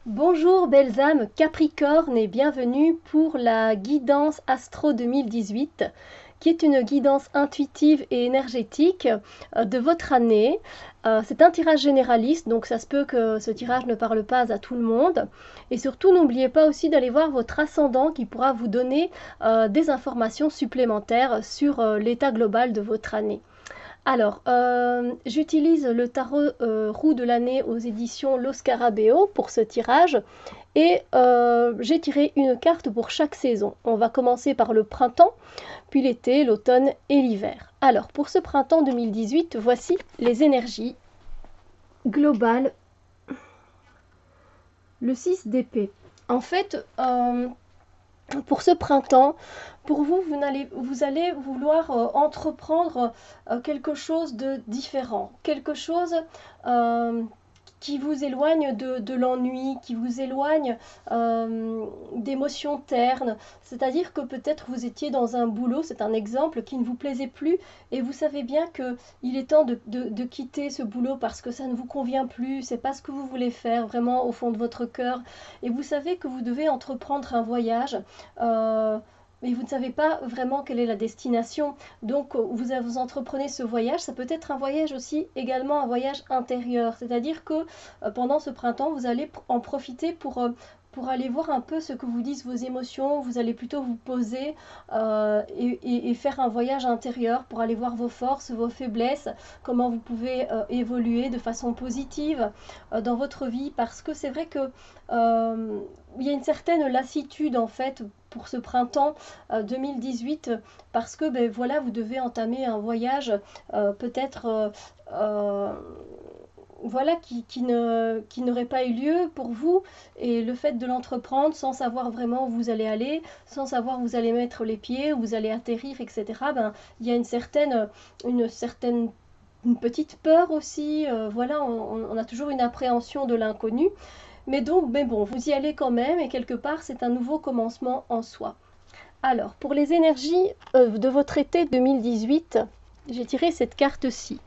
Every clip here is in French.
Bonjour belles âmes Capricorne et bienvenue pour la guidance Astro 2018 qui est une guidance intuitive et énergétique de votre année. C'est un tirage généraliste, donc ça se peut que ce tirage ne parle pas à tout le monde. Et surtout, n'oubliez pas aussi d'aller voir votre ascendant qui pourra vous donner des informations supplémentaires sur l'état global de votre année. Alors, j'utilise le tarot roue de l'année aux éditions Lo Scarabeo pour ce tirage et j'ai tiré une carte pour chaque saison. On va commencer par le printemps, puis l'été, l'automne et l'hiver. Alors, pour ce printemps 2018, voici les énergies globales. Le 6 d'épée. En fait, pour ce printemps, pour vous, vous allez vouloir entreprendre quelque chose de différent, quelque chose qui vous éloigne de l'ennui, qui vous éloigne d'émotions ternes. C'est-à-dire que peut-être vous étiez dans un boulot, c'est un exemple, qui ne vous plaisait plus et vous savez bien qu'il est temps de quitter ce boulot parce que ça ne vous convient plus, c'est pas ce que vous voulez faire vraiment au fond de votre cœur. Et vous savez que vous devez entreprendre un voyage. Mais vous ne savez pas vraiment quelle est la destination. Donc vous entreprenez ce voyage, ça peut être un voyage aussi également un voyage intérieur. C'est-à-dire que pendant ce printemps, vous allez en profiter pour aller voir un peu ce que vous disent vos émotions. Vous allez plutôt vous poser et faire un voyage intérieur pour aller voir vos forces, vos faiblesses, comment vous pouvez évoluer de façon positive dans votre vie. Parce que c'est vrai que il y a une certaine lassitude en fait pour ce printemps 2018 parce que ben, voilà, vous devez entamer un voyage peut-être voilà, qui n'aurait pas eu lieu pour vous, et le fait de l'entreprendre sans savoir vraiment où vous allez aller, sans savoir où vous allez mettre les pieds, où vous allez atterrir, etc., ben, il y a une petite peur aussi, voilà, on a toujours une appréhension de l'inconnu, mais bon, vous y allez quand même, et quelque part, c'est un nouveau commencement en soi. Alors, pour les énergies de votre été 2018, j'ai tiré cette carte-ci.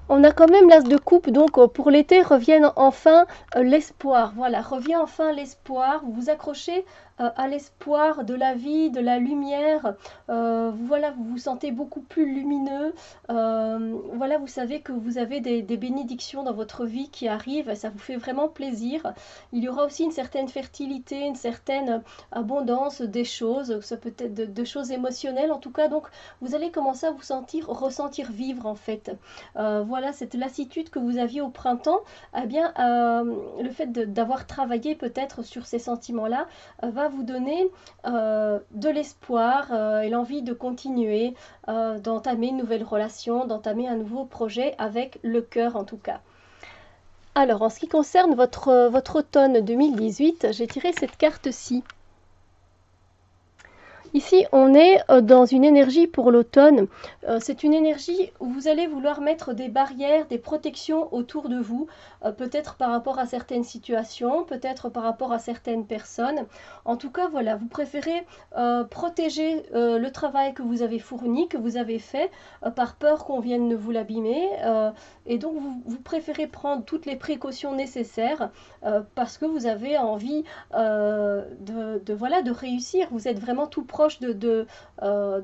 On a quand même l'as de coupe, donc pour l'été revienne enfin l'espoir. Voilà, revient enfin l'espoir. Vous vous accrochez à l'espoir de la vie, de la lumière. Voilà, vous vous sentez beaucoup plus lumineux. Voilà, vous savez que vous avez des bénédictions dans votre vie qui arrivent. Ça vous fait vraiment plaisir. Il y aura aussi une certaine fertilité, une certaine abondance des choses. Ça peut être de choses émotionnelles en tout cas. Donc, vous allez commencer à vous ressentir vivre en fait. Voilà, cette lassitude que vous aviez au printemps, eh bien, le fait d'avoir travaillé peut-être sur ces sentiments-là va vous donner de l'espoir et l'envie de continuer, d'entamer une nouvelle relation, d'entamer un nouveau projet avec le cœur en tout cas. Alors, en ce qui concerne votre automne 2018, j'ai tiré cette carte-ci. Ici, on est dans une énergie pour l'automne. C'est une énergie où vous allez vouloir mettre des barrières, des protections autour de vous, peut-être par rapport à certaines situations, peut-être par rapport à certaines personnes. En tout cas, voilà, vous préférez protéger le travail que vous avez fourni, que vous avez fait, par peur qu'on vienne vous l'abîmer. Et donc, vous préférez prendre toutes les précautions nécessaires parce que vous avez envie voilà, de réussir. Vous êtes vraiment tout proche de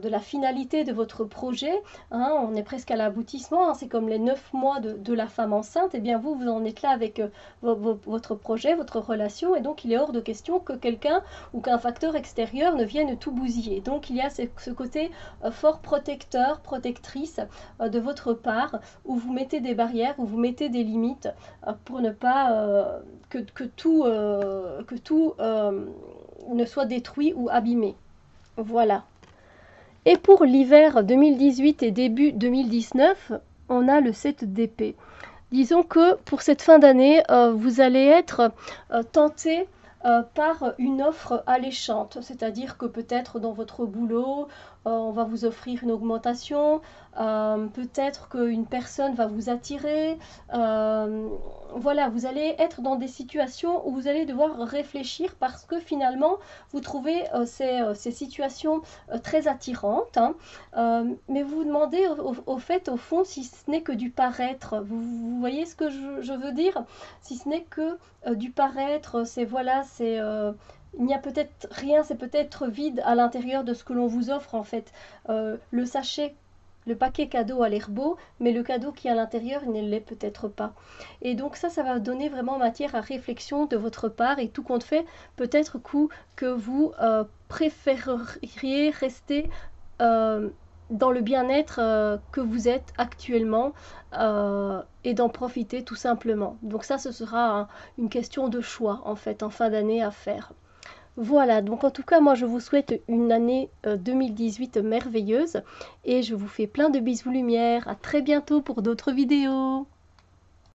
la finalité de votre projet. Hein, on est presque à l'aboutissement. Hein, c'est comme les 9 mois de la femme enceinte. Et bien vous en êtes là avec votre projet, votre relation. Et donc il est hors de question que quelqu'un ou qu'un facteur extérieur ne vienne tout bousiller. Donc il y a ce côté fort protecteur, protectrice de votre part, où vous mettez des barrières, où vous mettez des limites pour ne pas que tout ne soit détruit ou abîmé. Voilà. Et pour l'hiver 2018 et début 2019, on a le 7 d'épée. Disons que pour cette fin d'année, vous allez être tenté par une offre alléchante, c'est-à-dire que peut-être dans votre boulot on va vous offrir une augmentation, peut-être qu'une personne va vous attirer. Voilà, vous allez être dans des situations où vous allez devoir réfléchir parce que finalement, vous trouvez ces situations très attirantes, hein. Mais vous vous demandez au fait, au fond, si ce n'est que du paraître. Vous voyez ce que je veux dire? Si ce n'est que du paraître, c'est voilà, c'est il n'y a peut-être rien, c'est peut-être vide à l'intérieur de ce que l'on vous offre en fait. Le sachet, le paquet cadeau a l'air beau, mais le cadeau qui est à l'intérieur ne l'est peut-être pas. Et donc ça va donner vraiment matière à réflexion de votre part et tout compte fait, peut-être que vous préféreriez rester dans le bien-être que vous êtes actuellement et d'en profiter tout simplement. Donc ça, ce sera une question de choix en fait en fin d'année à faire. Voilà, donc en tout cas, moi je vous souhaite une année 2018 merveilleuse et je vous fais plein de bisous lumière. À très bientôt pour d'autres vidéos.